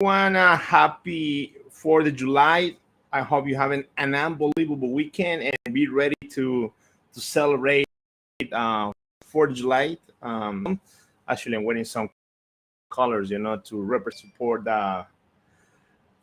everyone. Happy 4th of July. I hope you have an unbelievable weekend and be ready to celebrate uh, 4th of July. Actually, I'm wearing some colors, to represent support the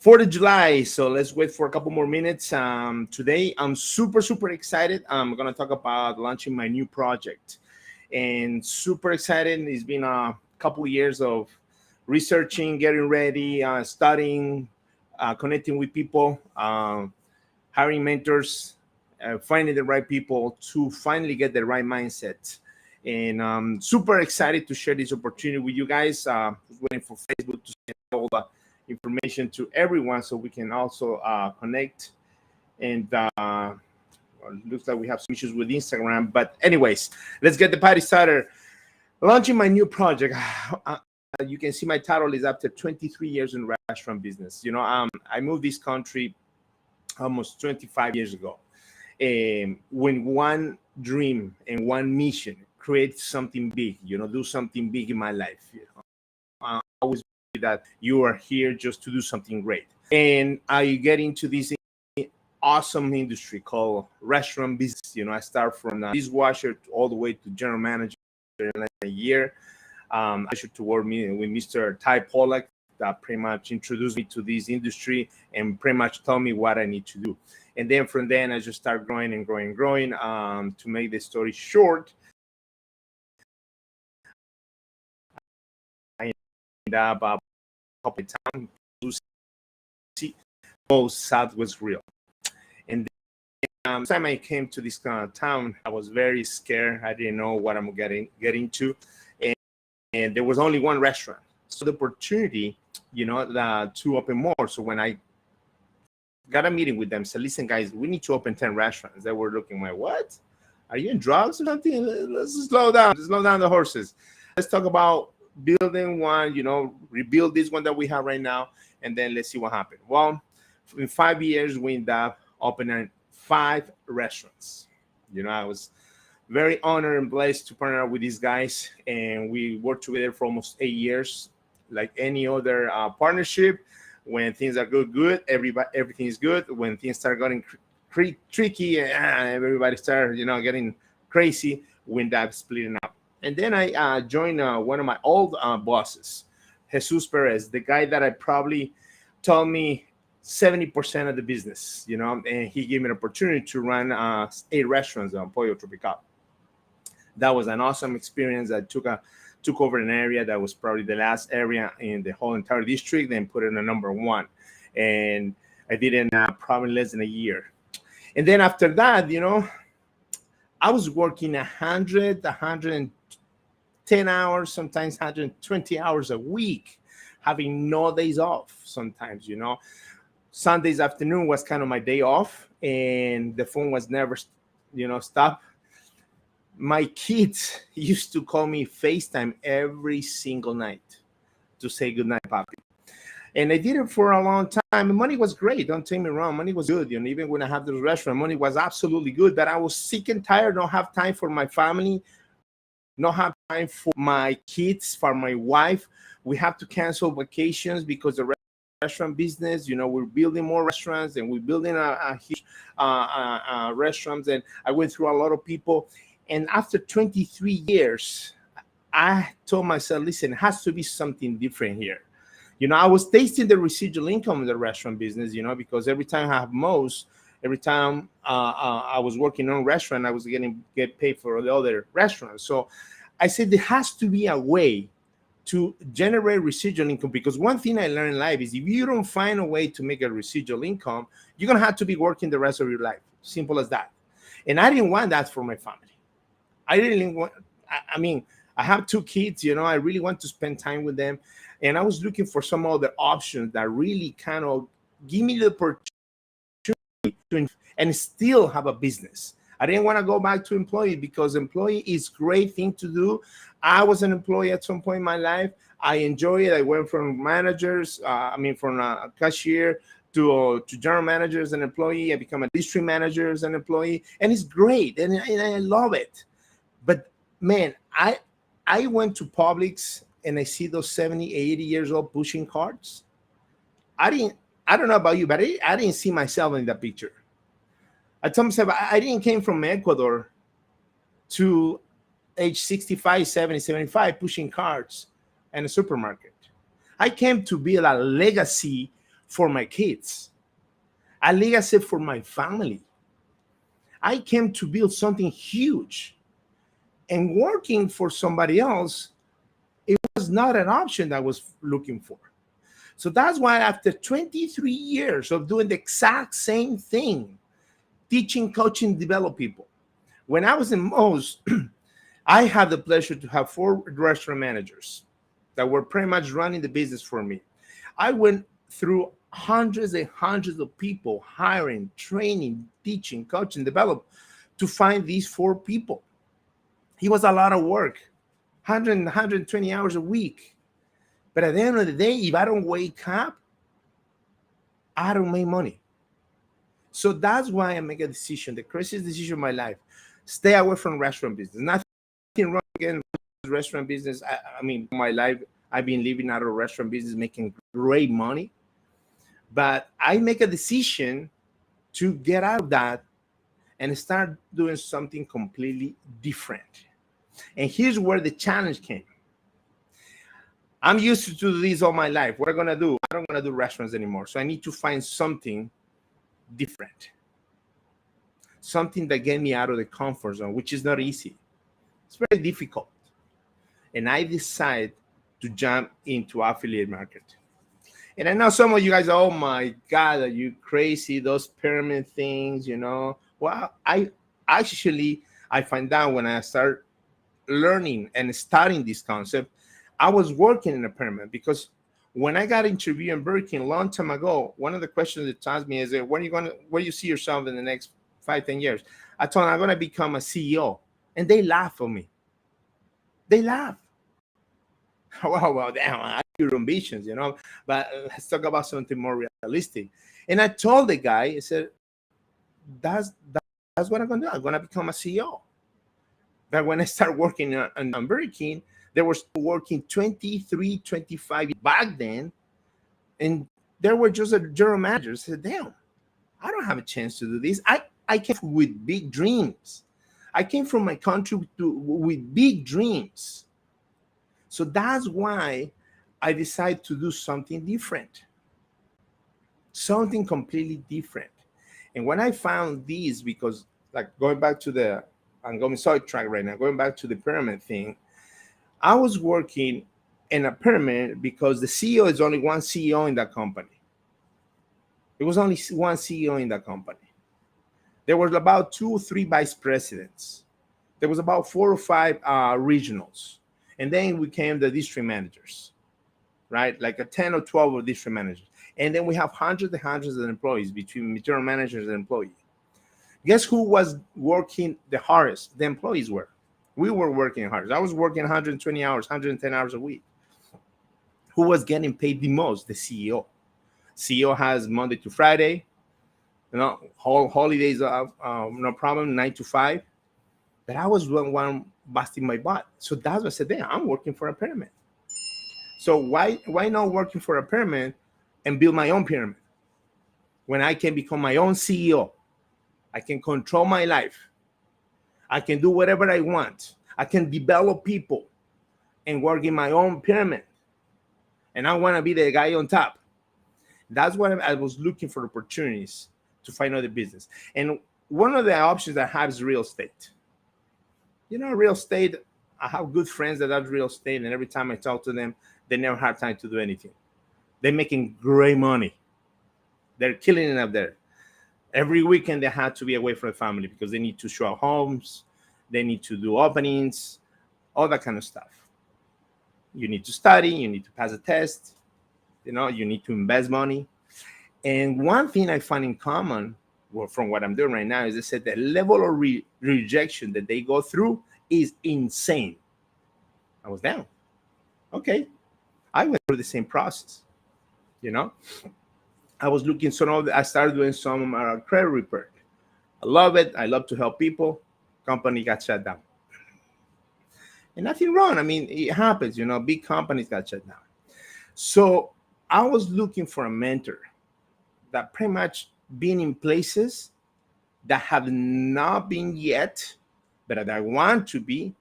4th of July. So let's wait for a couple more minutes. Today, I'm super excited. I'm going to talk about launching my new project. And super excited. It's been a couple of years of researching, getting ready, studying, connecting with people, hiring mentors, finding the right people to finally get the right mindset. And super excited to share this opportunity with you guys. Waiting for Facebook to send all the information to everyone so we can also connect. And well, it looks like we have some issues with Instagram. But anyways, let's get the party started. Launching my new project. You can see my title is after 23 years in restaurant business. I moved this country almost 25 years ago. When one dream and one mission create something big, do something big in my life. I always believe that you are here just to do something great. And I get into this awesome industry called restaurant business. I start from dishwasher all the way to general manager in like a year. I should to work with Mr. Ty Pollack that pretty much introduced me to this industry and pretty much told me what I need to do. And then from then I just start growing and growing. To make the story short, I ended up a couple of times Southwest Grill. And then time I came to this kind of town, I was very scared. I didn't know what I'm getting into. And there was only one restaurant. So the opportunity, to open more. So when I got a meeting with them, said, listen, guys, we need to open 10 restaurants. They were looking like, what? Are you in drugs or something? Let's slow down the horses. Let's talk about building one, rebuild this one that we have right now, and then let's see what happens. Well, in 5 years, we ended up opening 5 restaurants. I was very honored and blessed to partner up with these guys, and we worked together for almost 8 years. Like any other partnership, when things are good, everything is good. When things start getting tricky, everybody start getting crazy, we end up splitting up. And then I joined one of my old bosses, Jesus Perez, the guy that I probably told me 70% of the business, and he gave me an opportunity to run 8 restaurants on Pollo Tropical. That was an awesome experience. I took over an area that was probably the last area in the whole entire district, then put it in a number 1. And I did it in probably less than a year. And then after that, I was working 110 hours, sometimes 120 hours a week, having no days off sometimes, Sundays afternoon was kind of my day off, and the phone was never, stop. My kids used to call me FaceTime every single night to say goodnight, Papi. And I did it for a long time. And money was great. Don't take me wrong. Money was good. Even when I have this restaurant, money was absolutely good. But I was sick and tired. Don't have time for my family. Not have time for my kids, for my wife. We have to cancel vacations because the restaurant business, we're building more restaurants, and we're building a huge restaurants. And I went through a lot of people. And after 23 years, I told myself, listen, it has to be something different here. I was tasting the residual income in the restaurant business, because every time I have most, every time I was working on a restaurant, I was get paid for the other restaurants. So I said there has to be a way to generate residual income, because one thing I learned in life is if you don't find a way to make a residual income, you're going to have to be working the rest of your life. Simple as that. And I didn't want that for my family. I really want, I have 2 kids, I really want to spend time with them. And I was looking for some other options that really kind of give me the opportunity to and still have a business. I didn't want to go back to employee, because employee is great thing to do. I was an employee at some point in my life. I enjoy it. I went from managers, from a cashier to general manager as an employee. I become a district manager as an employee, and it's great, and I love it. But man, I went to Publix and I see those 70, 80 years old pushing carts. I didn't, I don't know about you, but I didn't see myself in that picture. I told myself I didn't came from Ecuador to age 65, 70, 75, pushing carts in a supermarket. I came to build a legacy for my kids, a legacy for my family. I came to build something huge, and working for somebody else, it was not an option that I was looking for. So that's why after 23 years of doing the exact same thing, teaching, coaching, develop people, when I was in Moe's, I had the pleasure to have 4 restaurant managers that were pretty much running the business for me. I went through hundreds and hundreds of people, hiring, training, teaching, coaching, develop, to find these 4 people. It was a lot of work, 120 hours a week. But at the end of the day, if I don't wake up, I don't make money. So that's why I make a decision, the craziest decision of my life. Stay away from restaurant business. Nothing wrong again with restaurant business. I mean, my life, I've been living out of restaurant business, making great money. But I make a decision to get out of that and start doing something completely different. And here's where the challenge came. I'm used to do this all my life. What am I gonna do? I don't wanna do restaurants anymore. So I need to find something different, something that get me out of the comfort zone, which is not easy. It's very difficult. And I decide to jump into affiliate market. And I know some of you guys, oh my God, are you crazy? Those pyramid things, you know. Well, I find out when I start learning and studying this concept, I was working in a pyramid because when I got interviewed in Burger King a long time ago, one of the questions that asked me is, where do you see yourself in the next 5, 10 years? I told them I'm gonna become a CEO, and they laugh at me. They laugh. Well, damn, I have your ambitions, you know. But let's talk about something more realistic. And I told the guy, I said, that's what I'm gonna do. I'm gonna become a CEO. But when I started working on Burger King, they were still working 23, 25 back then, and they were just a general manager. I said, damn, I don't have a chance to do this. I came with big dreams. I came from my country with big dreams. So that's why I decided to do something different, something completely different. And when I found this, because like going back to I'm going sidetrack right now, going back to the pyramid thing, I was working in a pyramid because the CEO is only one CEO in that company. There was only one CEO in that company. There was about 2 or 3 vice presidents. There was about 4 or 5 regionals. And then we came the district managers, right? Like a 10 or 12 of district managers. And then we have hundreds and hundreds of employees between general managers and employees. Guess who was working the hardest? The employees were. We were working hard. I was working 120 hours, 110 hours a week. Who was getting paid the most? The CEO. CEO has Monday to Friday, you know, holidays, no problem, 9 to 5. But I was one busting my butt. So that's what I said, damn, I'm working for a pyramid. So why not working for a pyramid and build my own pyramid? When I can become my own CEO, I can control my life. I can do whatever I want. I can develop people and work in my own pyramid. And I want to be the guy on top. That's what I was looking for, opportunities to find other business. And one of the options I have is real estate. You know, real estate, I have good friends that have real estate, and every time I talk to them, they never have time to do anything. They're making great money. They're killing it up there. Every weekend they have to be away from the family because they need to show homes, they need to do openings, all that kind of stuff. You need to study, you need to pass a test, you know, you need to invest money. And one thing I find in common, well, from what I'm doing right now, is they said the level of rejection that they go through is insane. I was down. Okay. I went through the same process, you know. I was looking, so now I started doing some credit report. I love it. I love to help people. Company got shut down. And nothing wrong. I mean, it happens, you know, big companies got shut down. So I was looking for a mentor that pretty much been in places that have not been yet, but that I want to be.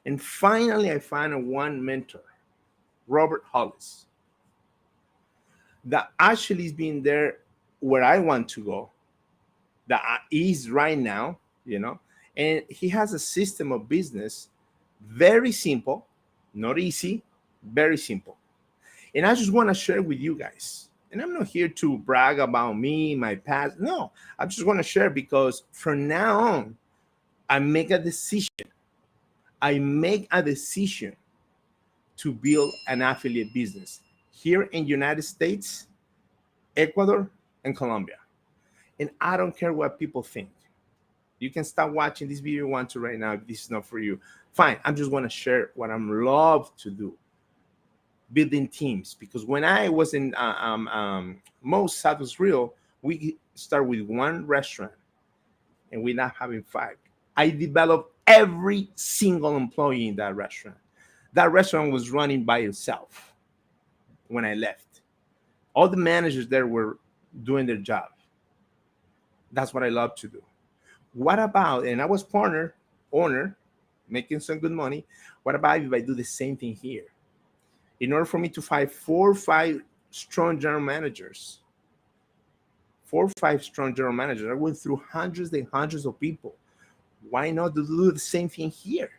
And finally, I found a one mentor, Robert Hollis, that actually is being there where I want to go, that is right now, you know. And he has a system of business, very simple, not easy, very simple. And I just want to share with you guys. And I'm not here to brag about me, my past. No, I just want to share because from now on, I make a decision. I make a decision to build an affiliate business here in United States, Ecuador, and Colombia. And I don't care what people think. You can stop watching this video you want to right now if this is not for you. Fine. I'm just want to share what I'm love to do, building teams. Because when I was in most Southwest Real, we start with one restaurant and we're not having five. I developed every single employee in that restaurant. That restaurant was running by itself when I left. All the managers there were doing their job. That's what I love to do. What about, and I was owner, making some good money. What about if I do the same thing here? In order for me to find 4 or 5 strong general managers, 4 or 5 strong general managers, I went through hundreds and hundreds of people. Why not do the same thing here?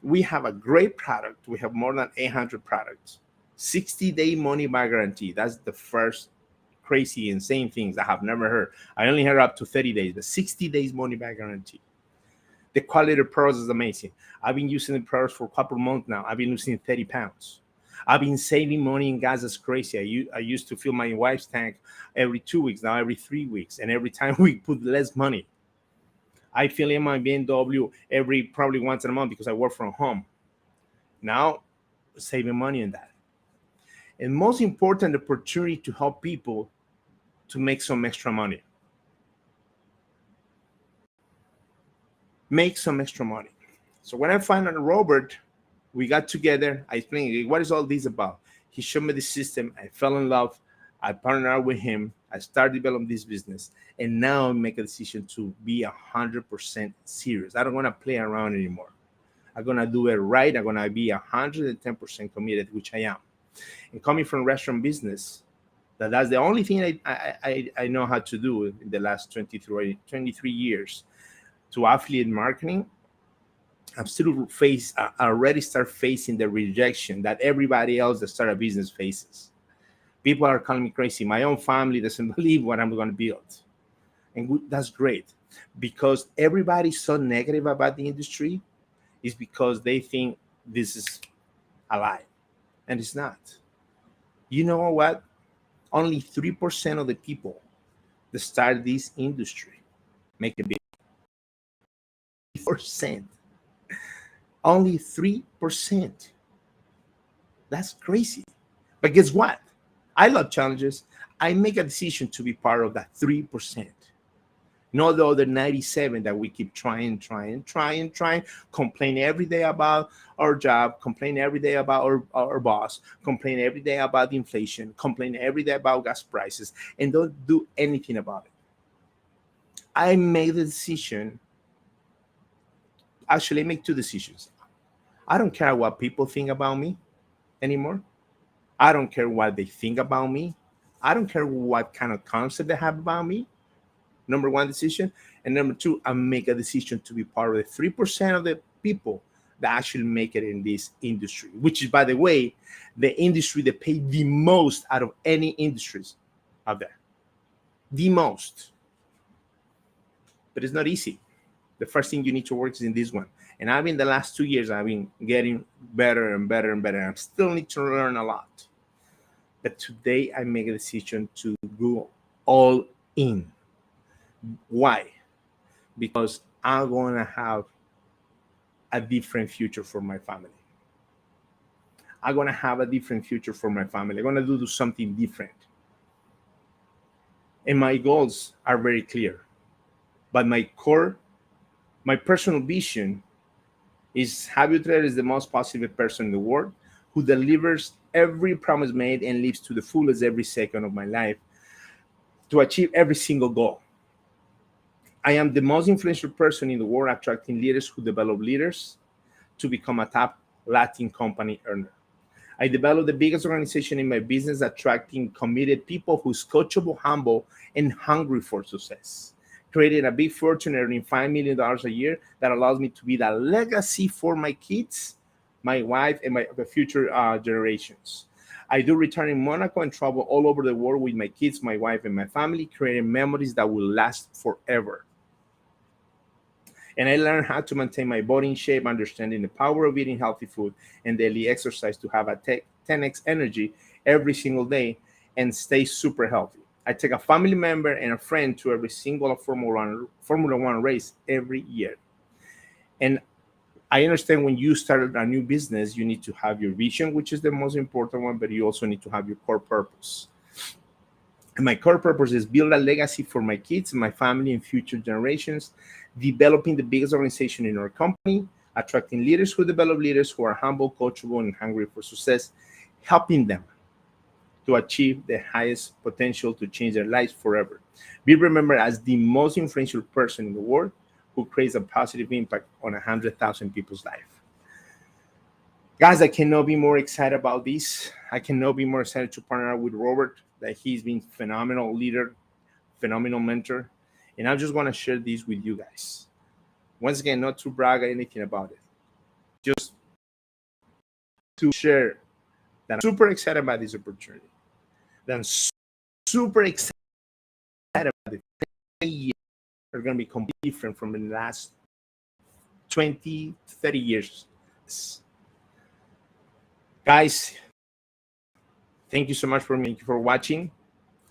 We have a great product. We have more than 800 products. 60-day money back guarantee. That's the first crazy, insane things I have never heard. I only heard up to 30 days, but 60 days money back guarantee. The quality of the products is amazing. I've been using the products for a couple of months now. I've been losing 30 pounds. I've been saving money in gas as crazy. I used to fill my wife's tank every 2 weeks, now every 3 weeks. And every time we put less money. I fill in my BMW every probably once in a month because I work from home. Now, saving money in that. And most important, the opportunity to help people to make some extra money. Make some extra money. So when I found out Robert, we got together. I explained, what is all this about? He showed me the system. I fell in love. I partnered with him. I started developing this business. And now I make a decision to be 100% serious. I don't want to play around anymore. I'm going to do it right. I'm going to be 110% committed, which I am. And coming from restaurant business, that's the only thing I know how to do in the last 23 years. To affiliate marketing, I'm still I already start facing the rejection that everybody else that start a business faces. People are calling me crazy. My own family doesn't believe what I'm going to build. And that's great because everybody's so negative about the industry is because they think this is a lie. And it's not. You know what? Only 3% of the people that start this industry make a big 3%. Only 3%. That's crazy. But guess what? I love challenges. I make a decision to be part of that 3%. Not the other 97 that we keep trying, complain every day about our job, complain every day about our boss, complain every day about the inflation, complain every day about gas prices, and don't do anything about it. I made the decision. Actually, I make 2 decisions. I don't care what people think about me anymore. I don't care what they think about me. I don't care what kind of concept they have about me. Number 1 decision. And number 2, I make a decision to be part of the 3% of the people that actually make it in this industry, which is, by the way, the industry that pay the most out of any industries out there. The most. But it's not easy. The first thing you need to work is in this one. And I've been the last 2 years, I've been getting better and better and better. I still need to learn a lot. But today I make a decision to go all in. Why? Because I'm going to have a different future for my family. I'm going to have a different future for my family. I'm going to do something different. And my goals are very clear. But my personal vision is Javier Utrecht is the most positive person in the world who delivers every promise made and live to the fullest every second of my life to achieve every single goal. I am the most influential person in the world, attracting leaders who develop leaders to become a top Latin company earner. I developed the biggest organization in my business, attracting committed people who's coachable, humble, and hungry for success. Creating a big fortune, earning $5 million a year that allows me to be the legacy for my kids, my wife, and the future generations. I do return in Monaco and travel all over the world with my kids, my wife, and my family, creating memories that will last forever. And I learned how to maintain my body in shape, understanding the power of eating healthy food and daily exercise to have a 10x energy every single day and stay super healthy. I take a family member and a friend to every single Formula One race every year. And I understand when you start a new business, you need to have your vision, which is the most important one, but you also need to have your core purpose. And my core purpose is build a legacy for my kids, my family, and future generations, developing the biggest organization in our company, attracting leaders who develop leaders who are humble, coachable, and hungry for success, helping them to achieve the highest potential to change their lives forever. Be remembered as the most influential person in the world who creates a positive impact on 100,000 people's life. Guys, I cannot be more excited about this. I cannot be more excited to partner with Robert, that he's been phenomenal leader, phenomenal mentor. And I just want to share this with you guys. Once again, not to brag or anything about it, just to share that I'm super excited about this opportunity. That I'm super excited about the years are going to be completely different from the last 20, 30 years. Guys, thank you so much for watching.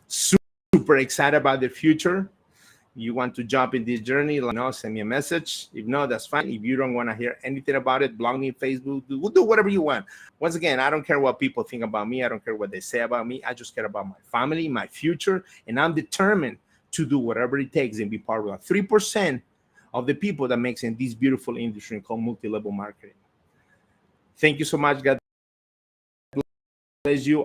Super excited about the future. You want to jump in this journey, let me know, send me a message. If not, that's fine. If you don't want to hear anything about it, blog me, Facebook, do whatever you want. Once again, I don't care what people think about me. I don't care what they say about me. I just care about my family, my future, and I'm determined to do whatever it takes and be part of the 3% of the people that makes in this beautiful industry called multi-level marketing. Thank you so much. God bless you.